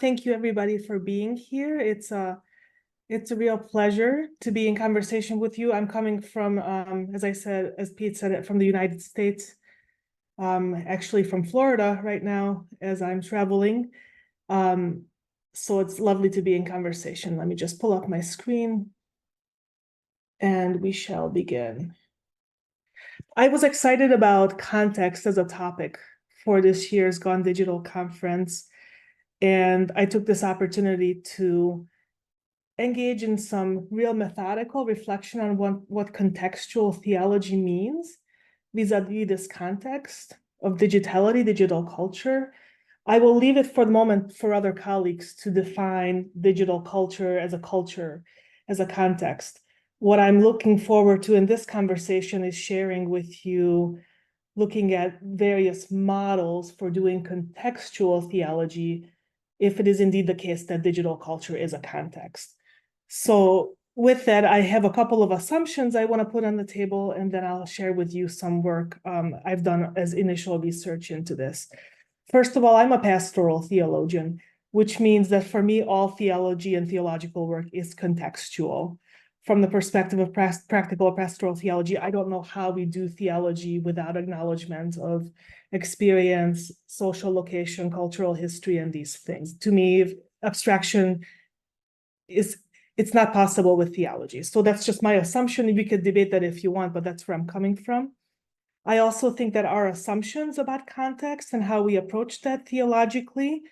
Thank you everybody for being here. It's a real pleasure to be in conversation with you. I'm coming from, as Pete said, from the United States, actually from Florida right now as I'm traveling. So it's lovely to be in conversation. Let me just pull up my screen and we shall begin. I was excited about context as a topic for this year's Gone Digital conference. And I took this opportunity to engage in some real methodical reflection on what contextual theology means vis-a-vis this context of digitality, digital culture. I will leave it for the moment for other colleagues to define digital culture, as a context. What I'm looking forward to in this conversation is sharing with you, looking at various models for doing contextual theology, if it is indeed the case that digital culture is a context. So with that, I have a couple of assumptions I want to put on the table, and then I'll share with you some work I've done as initial research into this. First of all, I'm a pastoral theologian, which means that for me, all theology and theological work is contextual. From the perspective of practical pastoral theology, I don't know how we do theology without acknowledgement of experience, social location, cultural history, and these things. To me, abstraction it's not possible with theology. So that's just my assumption. We could debate that if you want, but that's where I'm coming from. I also think that our assumptions about context and how we approach that theologically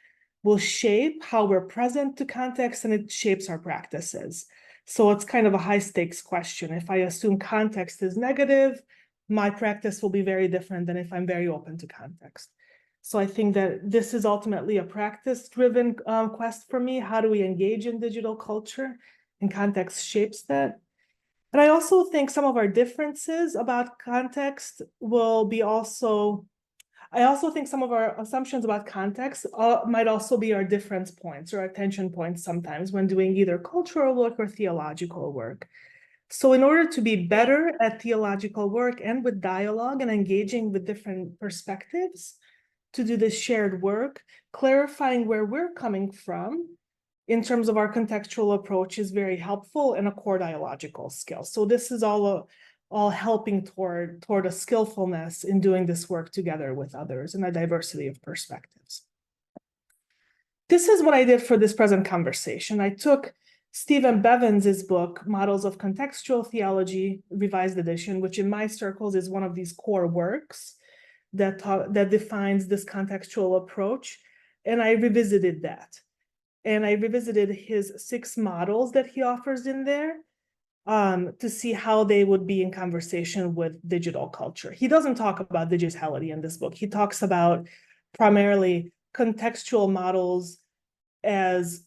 will shape how we're present to context, and it shapes our practices. So it's kind of a high stakes question. If I assume context is negative, my practice will be very different than if I'm very open to context. So I think that this is ultimately a practice-driven quest for me. How do we engage in digital culture? And context shapes that. And I also think some of our differences about context will be also, I also think some of our assumptions about context might also be our difference points or our tension points sometimes when doing either cultural work or theological work. So in order to be better at theological work and with dialogue and engaging with different perspectives, to do this shared work, clarifying where we're coming from in terms of our contextual approach is very helpful and a core dialogical skill. So this is all helping toward a skillfulness in doing this work together with others and a diversity of perspectives. This is what I did for this present conversation. I took Stephen Bevins' book, Models of Contextual Theology, Revised Edition, which in my circles is one of these core works that defines this contextual approach. And I revisited that. And I revisited his 6 models that he offers in there to see how they would be in conversation with digital culture. He doesn't talk about digitality in this book. He talks about primarily contextual models as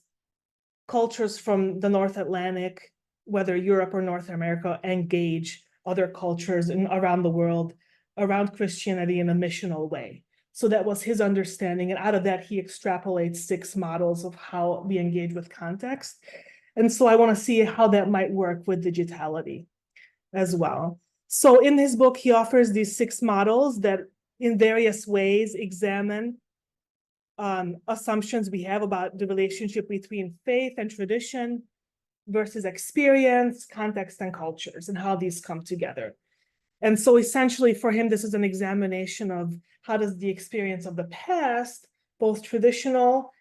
cultures from the North Atlantic, whether Europe or North America, engage other cultures around the world, around Christianity in a missional way. So that was his understanding. And out of that, he extrapolates 6 models of how we engage with context. And so I want to see how that might work with digitality as well. So in his book, he offers these 6 models that in various ways examine assumptions we have about the relationship between faith and tradition versus experience, context, and cultures, and how these come together. And so essentially for him, this is an examination of how does the experience of the past, both traditional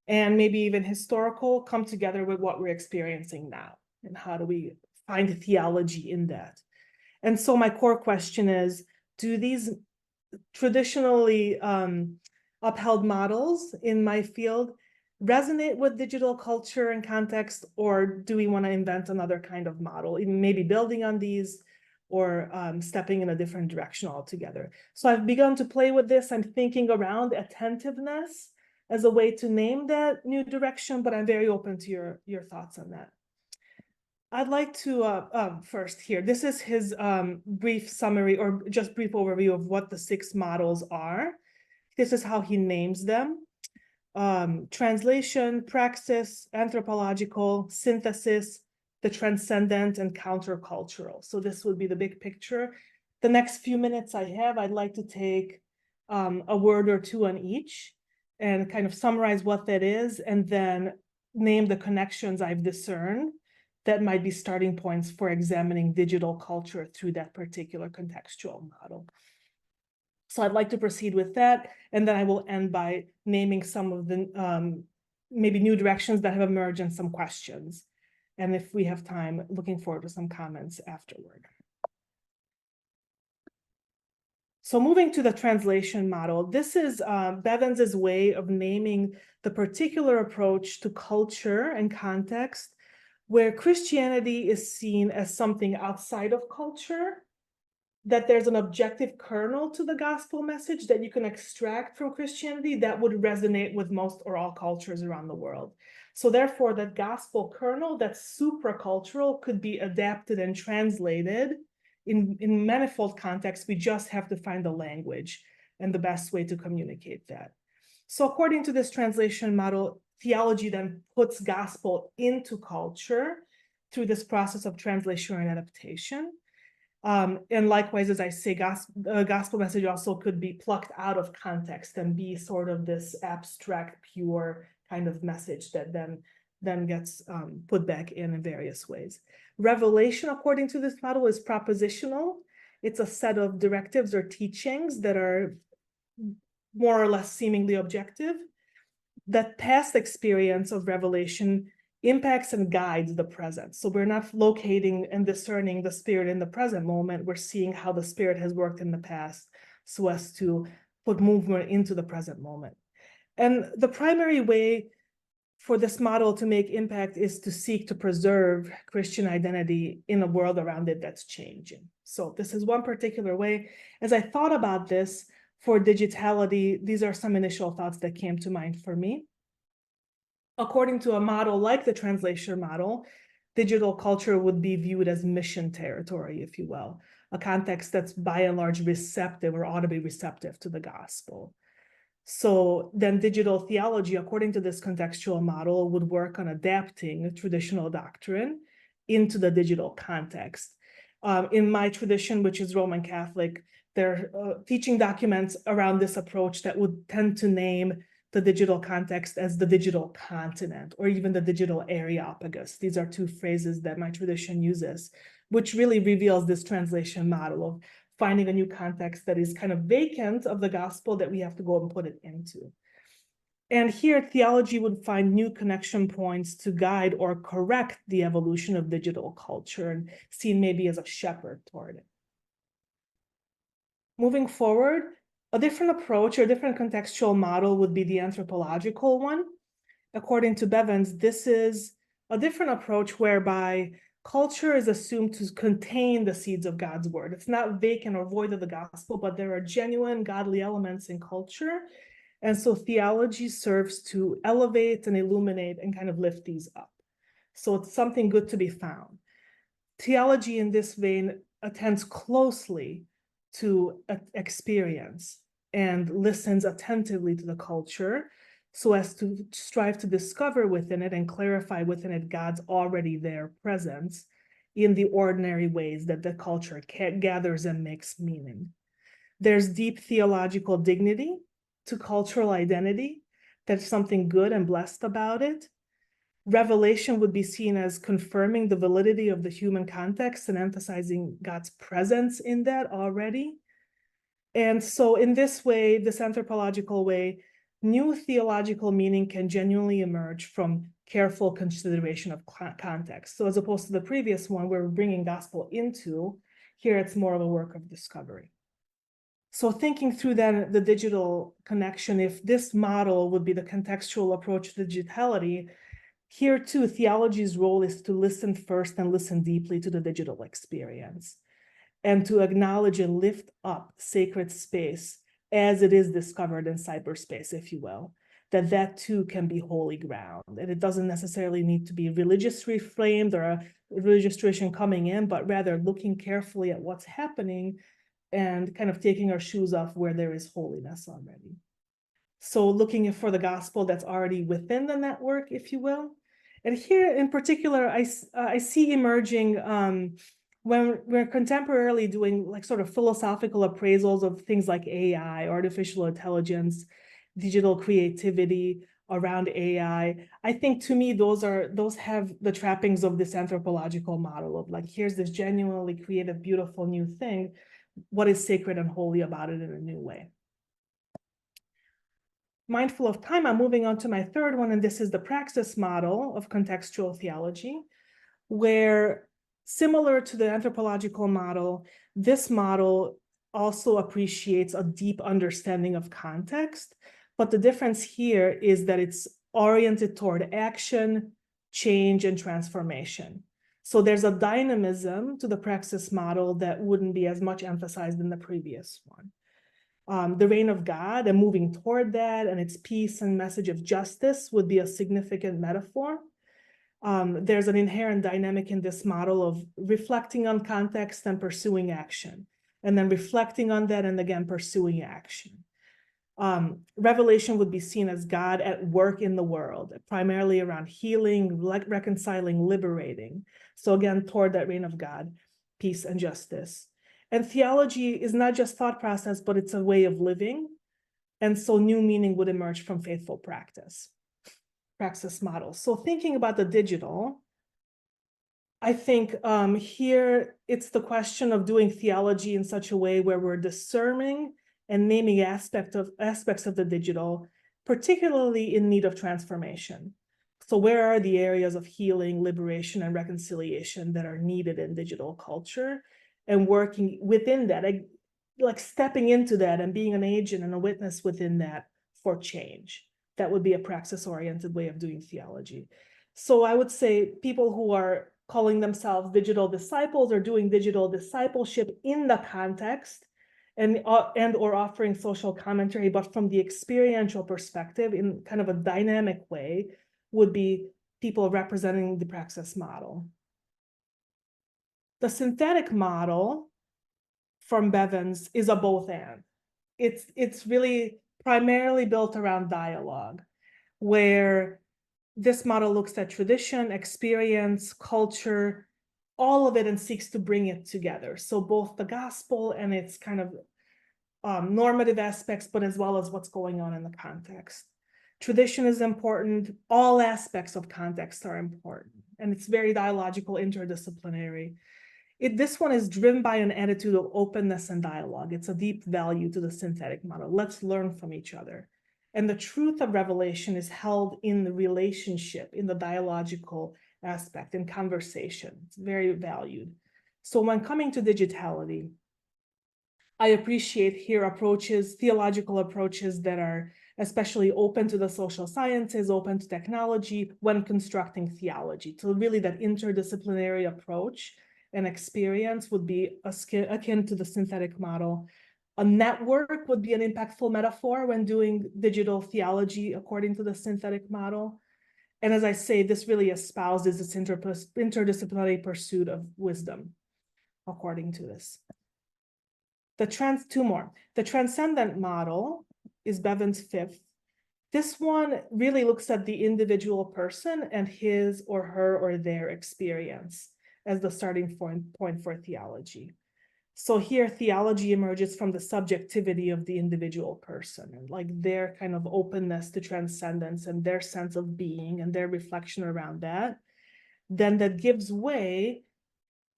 and maybe even historical, come together with what we're experiencing now? And how do we find theology in that? And so my core question is, do these traditionally upheld models in my field resonate with digital culture and context, or do we want to invent another kind of model, maybe building on these, or stepping in a different direction altogether? So I've begun to play with this. I'm thinking around attentiveness as a way to name that new direction, but I'm very open to your thoughts on that. I'd like to first here, this is his brief summary or just brief overview of what the 6 models are. This is how he names them: translation, praxis, anthropological, synthesis, the transcendent, and countercultural. So this would be the big picture. The next few minutes I have, I'd like to take a word or two on each and kind of summarize what that is, and then name the connections I've discerned that might be starting points for examining digital culture through that particular contextual model. So I'd like to proceed with that, and then I will end by naming some of the maybe new directions that have emerged and some questions. And if we have time, looking forward to some comments afterward. So moving to the translation model, this is Bevans's way of naming the particular approach to culture and context where Christianity is seen as something outside of culture, that there's an objective kernel to the gospel message that you can extract from Christianity that would resonate with most or all cultures around the world. So therefore, that gospel kernel that's supracultural could be adapted and translated in manifold contexts. We just have to find the language and the best way to communicate that. So according to this translation model, theology then puts gospel into culture through this process of translation and adaptation. And likewise, as I say, gospel message also could be plucked out of context and be sort of this abstract, pure kind of message that then gets put back in various ways. Revelation, according to this model, is propositional. It's a set of directives or teachings that are more or less seemingly objective. That past experience of revelation impacts and guides the present. So we're not locating and discerning the Spirit in the present moment. We're seeing how the Spirit has worked in the past so as to put movement into the present moment. And the primary way for this model to make impact is to seek to preserve Christian identity in a world around it that's changing. So this is one particular way. As I thought about this for digitality, these are some initial thoughts that came to mind for me. According to a model like the translation model, digital culture would be viewed as mission territory, if you will, a context that's by and large receptive or ought to be receptive to the gospel. So then digital theology, according to this contextual model, would work on adapting traditional doctrine into the digital context. In my tradition, which is Roman Catholic, there are teaching documents around this approach that would tend to name the digital context as the digital continent, or even the digital areopagus. These are two phrases that my tradition uses, which really reveals this translation model of finding a new context that is kind of vacant of the gospel that we have to go and put it into. And here, theology would find new connection points to guide or correct the evolution of digital culture, and seen maybe as a shepherd toward it. Moving forward, a different approach or different contextual model would be the anthropological one. According to Bevans, this is a different approach whereby culture is assumed to contain the seeds of God's word. It's not vacant or void of the gospel, but there are genuine godly elements in culture. And so theology serves to elevate and illuminate and kind of lift these up. So it's something good to be found. Theology in this vein attends closely to experience and listens attentively to the culture so as to strive to discover within it and clarify within it God's already there presence in the ordinary ways that the culture gathers and makes meaning. There's deep theological dignity to cultural identity. There's something good and blessed about it. Revelation would be seen as confirming the validity of the human context and emphasizing God's presence in that already. And so in this way, this anthropological way, new theological meaning can genuinely emerge from careful consideration of context. So as opposed to the previous one where we're bringing gospel into, here it's more of a work of discovery. So thinking through then the digital connection, if this model would be the contextual approach to digitality, here too, theology's role is to listen first and listen deeply to the digital experience, and to acknowledge and lift up sacred space as it is discovered in cyberspace, if you will, that too can be holy ground. And it doesn't necessarily need to be religiously framed or a religious tradition coming in, but rather looking carefully at what's happening and kind of taking our shoes off where there is holiness already. So looking for the gospel that's already within the network, if you will. And here in particular, I see emerging when we're contemporarily doing like sort of philosophical appraisals of things like AI, artificial intelligence, digital creativity, around AI. I think to me, those have the trappings of this anthropological model of like, here's this genuinely creative, beautiful new thing. What is sacred and holy about it in a new way? Mindful of time, I'm moving on to my third one, and this is the praxis model of contextual theology, where similar to the anthropological model, this model also appreciates a deep understanding of context. But the difference here is that it's oriented toward action, change, and transformation. So there's a dynamism to the praxis model that wouldn't be as much emphasized in the previous one. The reign of God and moving toward that, and its peace and message of justice would be a significant metaphor. There's an inherent dynamic in this model of reflecting on context and pursuing action, and then reflecting on that and again pursuing action. Revelation would be seen as God at work in the world, primarily around healing, reconciling, liberating. So again, toward that reign of God, peace and justice. And theology is not just thought process, but it's a way of living. And so new meaning would emerge from faithful practice. Praxis model. So thinking about the digital, I think here it's the question of doing theology in such a way where we're discerning and naming aspects of the digital, particularly in need of transformation. So where are the areas of healing, liberation, and reconciliation that are needed in digital culture, and working within that, like stepping into that and being an agent and a witness within that for change. That would be a praxis-oriented way of doing theology. So I would say people who are calling themselves digital disciples or doing digital discipleship in the context and or offering social commentary, but from the experiential perspective in kind of a dynamic way, would be people representing the praxis model. The synthetic model from Bevins is a both and. It's really primarily built around dialogue, where this model looks at tradition, experience, culture, all of it, and seeks to bring it together. So both the gospel and its kind of normative aspects, but as well as what's going on in the context. Tradition is important. All aspects of context are important. And it's very dialogical, interdisciplinary. This one is driven by an attitude of openness and dialogue. It's a deep value to the synthetic model. Let's learn from each other. And the truth of revelation is held in the relationship, in the dialogical aspect, in conversation. It's very valued. So when coming to digitality, I appreciate here approaches, theological approaches that are especially open to the social sciences, open to technology when constructing theology. So really that interdisciplinary approach and experience would be akin to the synthetic model. A network would be an impactful metaphor when doing digital theology according to the synthetic model. And as I say, this really espouses this interdisciplinary pursuit of wisdom according to this. Two more. The transcendent model is Bevin's fifth. This one really looks at the individual person and his or her or their experience as the starting point for theology. So here, theology emerges from the subjectivity of the individual person and like their kind of openness to transcendence and their sense of being and their reflection around that. Then that gives way,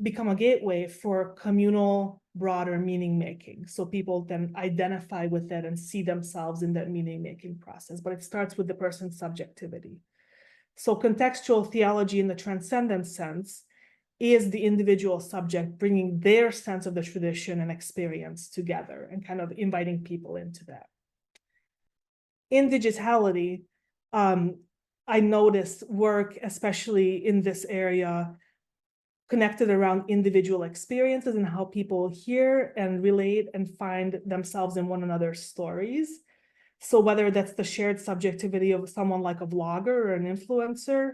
become a gateway for communal, broader meaning making. So people then identify with that and see themselves in that meaning making process. But it starts with the person's subjectivity. So contextual theology in the transcendent sense is the individual subject bringing their sense of the tradition and experience together and kind of inviting people into that. In digitality, I noticed work, especially in this area, connected around individual experiences and how people hear and relate and find themselves in one another's stories. So whether that's the shared subjectivity of someone like a vlogger or an influencer,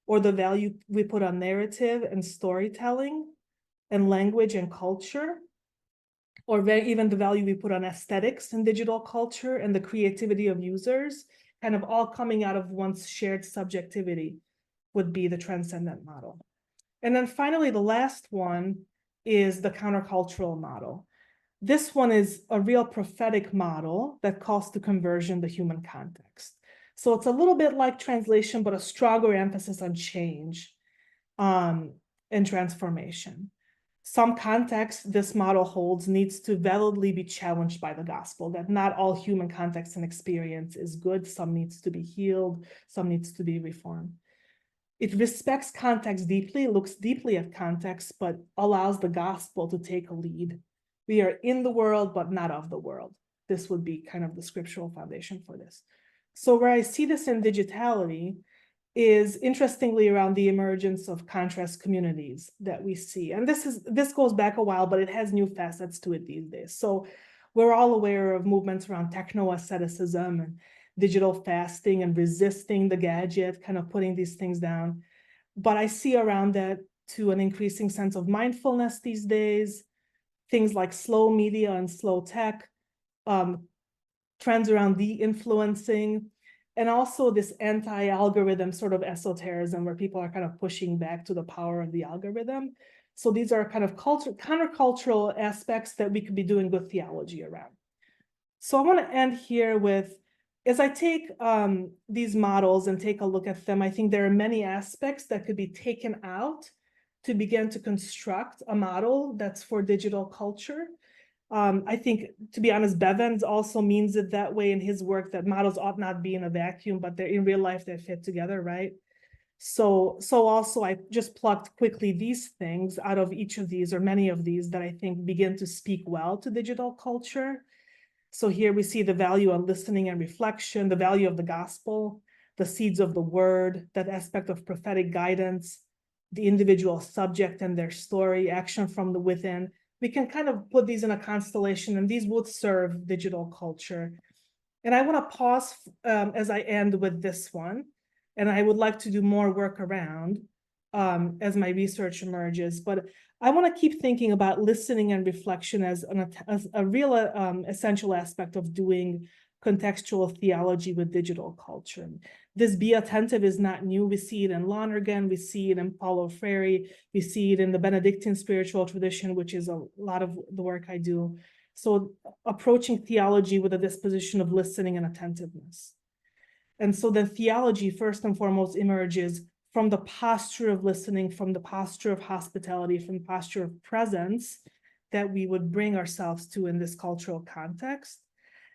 or the value we put on narrative and storytelling and language and culture, or even the value we put on aesthetics in digital culture and the creativity of users, kind of all coming out of one's shared subjectivity would be the transcendent model. And then finally, the last one is the countercultural model. This one is a real prophetic model that calls to conversion the human context. So it's a little bit like translation, but a stronger emphasis on change and transformation. Some context this model holds needs to validly be challenged by the gospel, that not all human context and experience is good. Some needs to be healed, some needs to be reformed. It respects context deeply, looks deeply at context, but allows the gospel to take a lead. We are in the world, but not of the world. This would be kind of the scriptural foundation for this. So where I see this in digitality is interestingly around the emergence of contrast communities that we see. And this goes back a while, but it has new facets to it these days. So we're all aware of movements around techno-asceticism and digital fasting and resisting the gadget, kind of putting these things down. But I see around that to an increasing sense of mindfulness these days, things like slow media and slow tech, trends around de-influencing, and also this anti-algorithm sort of esotericism where people are kind of pushing back to the power of the algorithm. So these are kind of countercultural aspects that we could be doing good theology around. So I want to end here with, as I take these models and take a look at them, I think there are many aspects that could be taken out to begin to construct a model that's for digital culture. I think, to be honest, Bevans also means it that way in his work, that models ought not be in a vacuum, but they're in real life, they fit together, right? So also I just plucked quickly these things out of each of these, or many of these, that I think begin to speak well to digital culture. So here we see the value of listening and reflection, the value of the gospel, the seeds of the word, that aspect of prophetic guidance, the individual subject and their story, action from the within. We can kind of put these in a constellation, and these would serve digital culture. And I want to pause as I end with this one, and I would like to do more work around as my research emerges. But I want to keep thinking about listening and reflection as a real essential aspect of doing contextual theology with digital culture. This be attentive is not new. We see it in Lonergan, we see it in Paulo Freire, we see it in the Benedictine spiritual tradition, which is a lot of the work I do. So approaching theology with a disposition of listening and attentiveness. And so then theology, first and foremost, emerges from the posture of listening, from the posture of hospitality, from the posture of presence that we would bring ourselves to in this cultural context.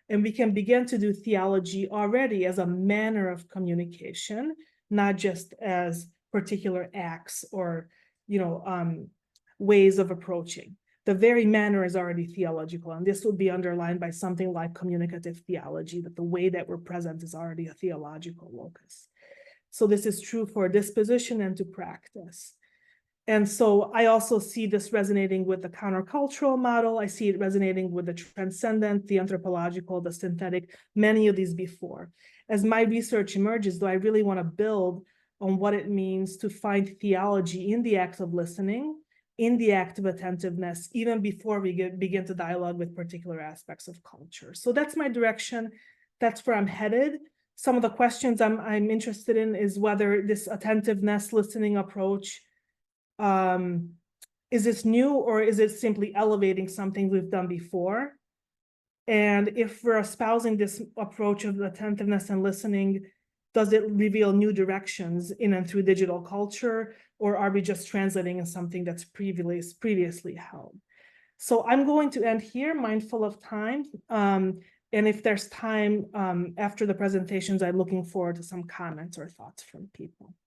And we can begin to do theology already as a manner of communication, not just as particular acts or, ways of approaching. The very manner is already theological, and this would be underlined by something like communicative theology, that the way that we're present is already a theological locus. So this is true for disposition and to practice. And so I also see this resonating with the countercultural model. I see it resonating with the transcendent, the anthropological, the synthetic, many of these before. As my research emerges, though, I really want to build on what it means to find theology in the act of listening, in the act of attentiveness, even before we begin to dialogue with particular aspects of culture. So that's my direction. That's where I'm headed. Some of the questions I'm interested in is whether this attentiveness listening approach, is this new, or is it simply elevating something we've done before? And if we're espousing this approach of attentiveness and listening, does it reveal new directions in and through digital culture, or are we just translating in something that's previously held? So I'm going to end here, mindful of time. And if there's time after the presentations, I'm looking forward to some comments or thoughts from people.